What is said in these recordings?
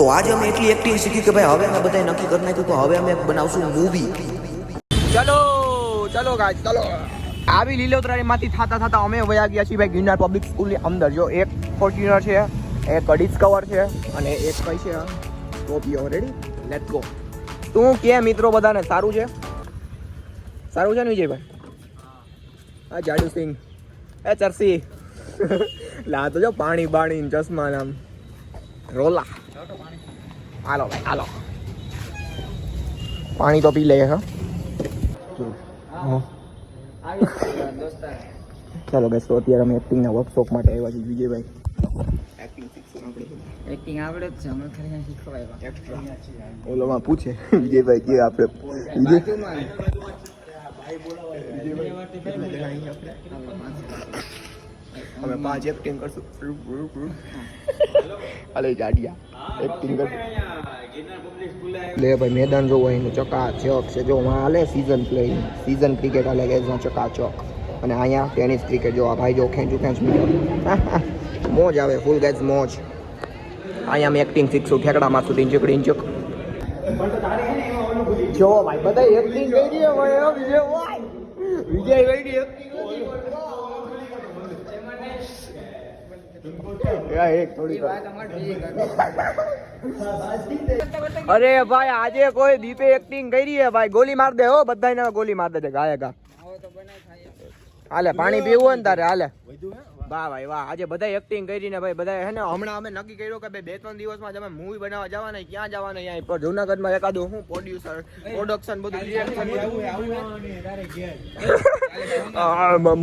તો આજે અમે એટલી એક્ટિંગ શીખી કે ભાઈ હવે અમે બધાએ નક્કી કરી નાખ્યું કે હવે અમે બનાવશું મૂવી. ચલો ચલો ગાઈસ ચલો. આવી લીલોતરાણીમાંથી થતા અમે વયા ગયા છીએ ભાઈ ગિરનાર પબ્લિક સ્કૂલની અંદર. જો એક ફોર્ચ્યુનર છે, એક ડિસ્કવર છે અને એક કઈ છે સ્કોર્પિયો. Ready, let's go. તું કે મિત્રો બધાને સારું છે? સારું છે ને વિજયભાઈ? હા જાડુ સિંહ એ ચરસી લા તો જો પાણી બાણી ચશ્મા નામ રોલા. હાલો ભાઈ હાલો, પાણી તો પી લઈએ. ચાલો ગાઈસ, તો અત્યારે અમે એક્ટિંગના વર્કશોપ માટે આવ્યા છીએ. વિજયભાઈ એક્ટિંગ શીખશું આપણે. એક્ટિંગ આવડે જ છે, અમે ખાલી શીખવાય. એક્સ્ટ્રા ઓલોમાં પૂછે વિજયભાઈ કે આપણે વિજય અમે 5 એક્ટિંગ કરશું. અલે જાડિયા એક્ટિંગ કરશું. લે ભાઈ મેદાન જોવો એનું ચકાચક છે. જો હાલે સીઝન પ્લે, સીઝન ક્રિકેટ હાલે ગેસ ચકાચક. અને અહીંયા ટેનિસ ક્રિકેટ જો આ ભાઈ જો ખેંચું મીટર મોજ આવે ફૂલ ગેસ મોજ. અહીંયા અમે એક્ટિંગ શીખશું. ઠેકડામાં સુધી ઇંચક ઇંચક. જો ભાઈ બધા એક્ટિંગ કરી છે ભાઈ. વિજય ભાઈ એક્ટિંગ અરે ભાઈ આજે કોઈ દીપે એક્ટિંગ કરી છે ભાઈ. ગોલી માર દે હો, બધાને ગોલી માર દે ગાયકા. હાલે પાણી પીવું હોય ને તારે હાલે. વાહ ભાઈ વાહ, આજે બધા એક્ટિંગ કરી ને ભાઈ બધા હે ને. હમણાં અમે નક્કી કર્યું કે ભાઈ 2-3 દિવસમાં જ અમે મૂવી બનાવવા જવાના. ક્યાં જવાના? અહીંયા પર જુનાગઢમાં એકાદું હું પ્રોડ્યુસર પ્રોડક્શન બધું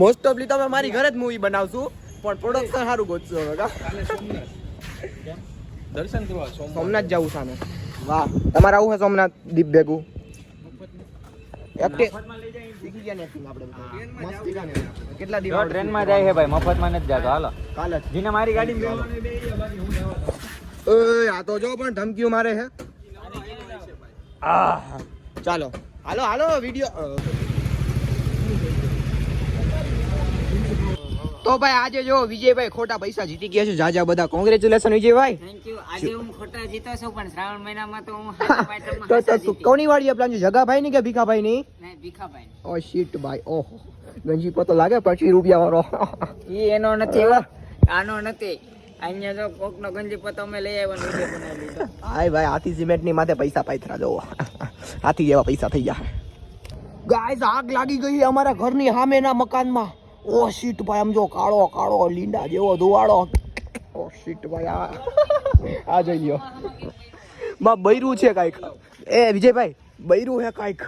મોસ્ટ ઓફલી તમે મારી ઘરે જ મૂવી બનાવશું, પણ પ્રોડક્શન સારું ગોતશું હવે. દર્શન કરવા સોમનાથ જવું સામે. વાહ, તમારે આવું છે સોમનાથ દીપ ભેગું? કેટલા દિવસ ટ્રેનમાં જાય છે ભાઈ, મફતમાં નથી જતો. હાલો કાલે જીને મારી ગાડી આ તો જો પણ ધમકીઓ મારે છે. ચાલો હાલો હાલો વિડીયો. તો ભાઈ આજે જો વિજયભાઈ ખોટા પૈસા જીતી ગયા છે. જાજા બધા કોંગ્રેચ્યુલેશન વિજયભાઈ. Thank you. આજે હું ખોટા જીતો છું, પણ શ્રાવણ મહિનામાં તો હું તો કોની વાડીએ પ્લાન છે? જગાભાઈ ની કે ભીખાભાઈ ની? નહીં, ભીખાભાઈ. ઓ શીટ ભાઈ. ઓહો, ગંજી પતો લાગે 25 રૂપિયા વાળો. ઈ એનો નથી, આનો નથી. અહીંયા જો કોકનો ગંજી પતો અમે લઈ આવ્યો, વિડિયો બનાવી લીધો. હાય ભાઈ, હાથી સિમેન્ટ ની માથે પૈસા પાથરા જોવો. હાથી જેવા પૈસા થઈ ગયા. ગાઈસ આગ લાગી ગઈ અમારા ઘરની સામેના મકાનમાં. ઓ શીટ ભાઈ, આમ જો કાળો કાળો લીંડા જેવો ધુવાળો. ઓ શીટ ભાઈ, આ જોઈ લ્યો. માં બૈરું છે કાઈક. એ વિજયભાઈ બૈરું હે કાઈક.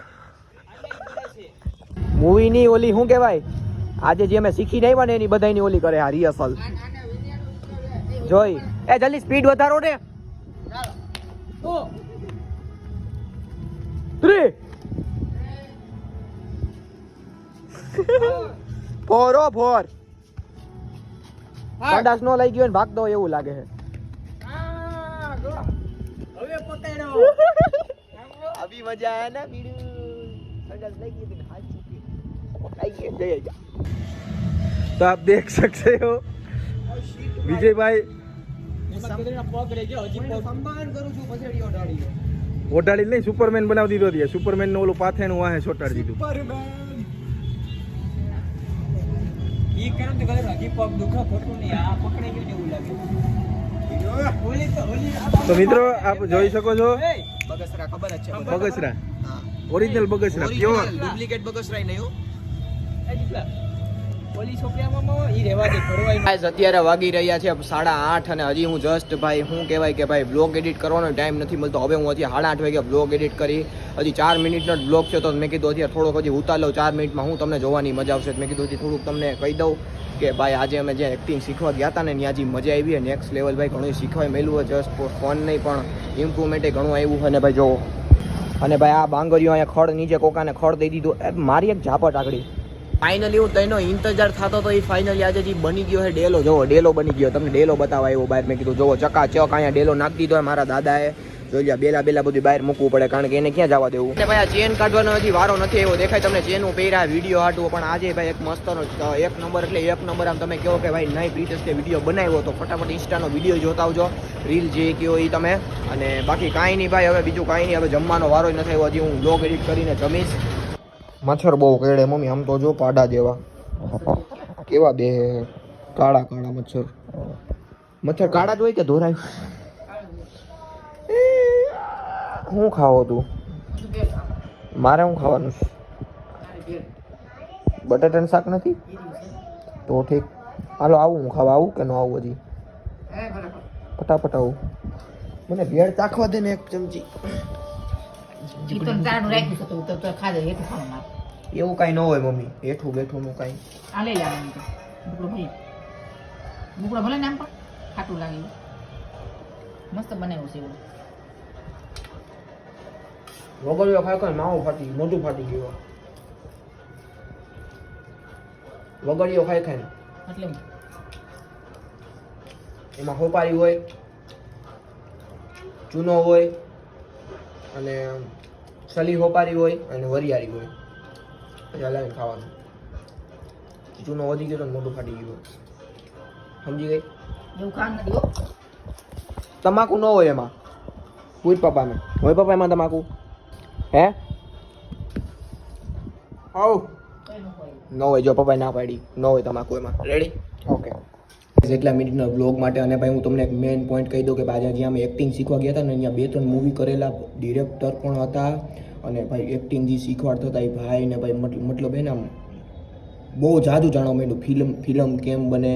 મૂવી ની ઓલી શું કહેવાય, આજે જે અમે શીખીને આવ્યા ને એની બધાની ઓલી કરે આ રિહર્સલ. જોઈ એ જલ્દી સ્પીડ વધારો ને. 3 4 સંડાસ નો લઈ ગયો ને ભાગતો એવું લાગે છે. હવે પકડો. અભી મજા આયા ના બીડુ. સંડાસ લઈ ગઈ ને હાથ ચૂકી આઈ ગઈ જય. तो आप देख सकते हो विजय भाई ઓઢાડી નહીં, સુપરમેન બનાવી દીધો છે. સુપરમેન નો ઓલું પાથેણું વાહે ચોટાડી દીધું. તો મિત્રો આપ જોઈ શકો છો બગસરા ખબર જ છે. Bagasara original Bagasara pure duplicate Bagasara નહીં. અત્યારે વાગી રહ્યા છે 8:30 અને હજી હું જસ્ટ ભાઈ શું કહેવાય કે ભાઈ બ્લોગ એડિટ કરવાનો ટાઈમ નથી મળતો. હવે હું હજી 8:30 વાગે બ્લોગ એડિટ કરી, હજી 4 મિનિટનો જ બ્લોગ છે. તો મેં કીધું અત્યારે થોડોક હજી ઉતાર લઉં 4 મિનિટમાં. હું તમને જોવાની મજા આવશે. મેં કીધું થોડુંક તમને કહી દઉં કે ભાઈ આજે અમે જે એક્ટિંગ શીખવા ગયા હતા ને ત્યાં હજી મજા આવી. નેક્સ્ટ લેવલ ભાઈ ઘણું શીખવા મળ્યું હોય. જસ્ટ ફોન નહીં પણ ઇમ્પ્રુવમેન્ટ ઘણું આવ્યું છે. અને ભાઈ જો, અને ભાઈ આ બાંગરીઓ અહીંયા ખડ નીચે કોકાને ખડ દઈ દીધું. મારી એક ઝાપટ આગળ ફાઇનલી હું તેનો ઇંતજાર થતો તો એ ફાઇનલી આજે જે બની ગયો છે ડેલો. જોવો ડેલો બની ગયો. તમને ડેલો બતાવવા આવ્યો બહાર. મેં કીધું જોવો ચકાચક અહીંયા ડેલો નાખી દીધો મારા દાદાએ. જોઈ લ્યા બેલા બેલા બધું બહાર મૂકવું પડે કારણ કે એને ક્યાં જવા દેવું એટલે ભાઈ આ ચેન કાઢવાનો હજી વારો નથી એવો દેખાય તમને ચેન હું પહેર્યા વિડીયો હાટું પણ આજે ભાઈ એક મસ્તનો એક નંબર એટલે એક નંબર આમ તમે કહો કે ભાઈ નહીં પ્રીતેશ તે વિડીયો બનાવ્યો તો ફટાફટ ઇન્સ્ટાનો વિડીયો જોતા આવજો રીલ જે કહો એ તમે અને બાકી કાંઈ નહીં ભાઈ હવે બીજું કાંઈ નહીં હવે જમવાનો વારો જ નથી આવ્યો હજી હું બ્લોગ એડિટ કરીને જમીશ મચ્છર બહુ કેળે મમ્મી આમ તો જો પાડા જેવા કેવા બે કાળા કાળા મચ્છર મચ્છર કાળા જ હોય કે ધોરાય શું ખાવો તું મારે શું ખાવાનું છે બટાટાનું શાક નથી તો ઠીક હાલો આવું હું ખાવા આવું કે ન આવું હજી ફટાફટ આવું મને ભેળ ચાખવા દે ને એક ચમચી એવું કાંઈ ન હોય મમ્મી હેઠું બેઠું નું કાંઈ ભલે નામ પણ ખાટું લાગે મસ્ત બનાવ્યું છે એવું વગળ્યો ખાય કઈ માવો ફાટી મોઢું ફાટી ગયું વગળ્યો ખાય ખાય એટલે એમાં હોપારી હોય ચૂનો હોય અને સલી હોપારી હોય અને વરિયાળી હોય પછી હલાવીને ખાવાનું ચૂનો વધી ગયો તો મોઢું ફાટી ગયું સમજી ગઈ એવું ખાન નથી હો તમાકુ ન હોય એમાં પૂછ પપ્પાને હોય પપ્પા એમાં તમાકુ હે આવ ન હોય જો પપ્પાએ ના પાડી ન હોય તમાકુ એમાં રેડી ઓકે જેટલા મિનિટના બ્લોગ માટે અને ભાઈ હું તમને એક મેઇન પોઈન્ટ કહી દઉં કે આજે જ્યાં અમે એક્ટિંગ શીખવા ગયા હતા ને અહીંયા 2-3 મૂવી કરેલા ડિરેક્ટર પણ હતા અને ભાઈ એક્ટિંગ જે શીખવાડતા હતા એ ભાઈ ને ભાઈ મતલબ એને બહુ જાદુ જાણવા માંડ્યું ફિલ્મ કેમ બને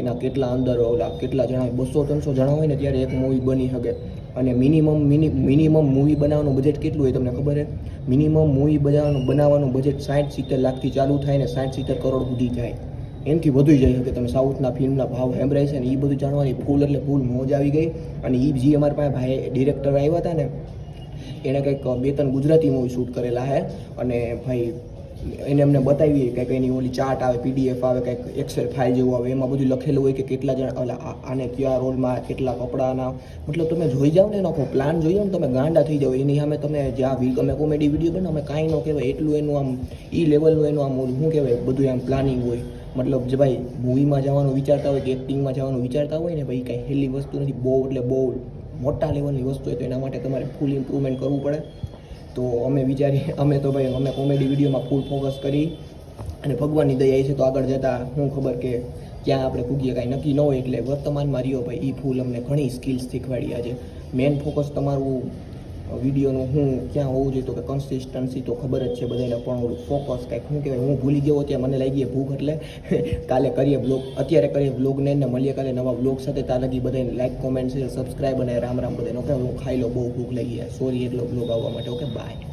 એના કેટલા અંદર ઓલા કેટલા જણા 200-300 જણા હોય ને ત્યારે એક મૂવી બની શકે અને મિનિમમ મૂવી બનાવવાનું બજેટ કેટલું હોય તમને ખબર છે મિનિમમ મૂવી બનાવવાનું બજેટ 60-70 લાખથી ચાલુ થાય ને 60-70 કરોડ સુધી જાય એનાથી વધુ જઈ શકે તમે સાઉથના ફિલ્મના ભાવ સાંભળાય છે ને એ બધું જાણવાની ફૂલ એટલે ફૂલ મોજ આવી ગઈ અને એ જે અમારા પાસે ભાઈ ડિરેક્ટર આવ્યા હતા ને એણે કંઈક 2-3 ગુજરાતી મૂવી શૂટ કરેલા છે અને ભાઈ એને અમને બતાવી કંઈક એની ઓલી ચાર્ટ આવે પીડીએફ આવે કંઈક એક્સેલ ફાઇલ જેવું આવે એમાં બધું લખેલું હોય કે કેટલા જણા આને કયા રોલમાં કેટલા કપડાના મતલબ તમે જોઈ જાઓ ને એનો આખો પ્લાન જોઈ જાઓ ને તમે ગાંડા થઈ જાઓ એની સામે તમે જ્યાં અમે કોમેડી વિડીયો બનાવો અમે કાંઈ ન કહેવાય એટલું એનું આમ એ લેવલનું એનું આમ શું કહેવાય બધું આમ પ્લાનિંગ હોય મતલબ જે ભાઈ મૂવીમાં જવાનું વિચારતા હોય કે એક્ટિંગમાં જવાનું વિચારતા હોય ને ભાઈ કાંઈ હેલી વસ્તુ નથી બહુ એટલે બહુ મોટા લેવલની વસ્તુ હોય તો એના માટે તમારે ફૂલ ઇમ્પ્રુવમેન્ટ કરવું પડે તો અમે તો ભાઈ અમે કોમેડી વિડીયોમાં ફૂલ ફોકસ કરી અને ભગવાનની દયા છે તો આગળ જતાં હું ખબર કે ક્યાં આપણે કૂદીએ કાંઈ નક્કી ન હોય એટલે વર્તમાનમાં રહ્યો ભાઈ એ ફૂલ અમને ઘણી સ્કિલ્સ શીખવાડી આજે મેન ફોકસ તમારું વિડીયોનું હું ક્યાં હોવું જોઈએ તો કે કન્સિસ્ટન્સી તો ખબર જ છે બધાને પણ ઓલું ફોકસ કાંઈક શું કહેવાય હું ભૂલી ગયો ત્યાં મને લાગી ભૂખ એટલે કાલે કરીએ બ્લોગ અત્યારે કરીએ બ્લોગને ને મળીએ કાલે નવા બ્લોગ સાથે ત્યાં લગી બધાને લાઈક કોમેન્ટ છે સબસ્ક્રાઈબ અને રામ રામ બધાને ઓકે હું ખાઈ લો બહુ ભૂખ લાગી સોરી એટલો બ્લોગ આવવા માટે ઓકે બાય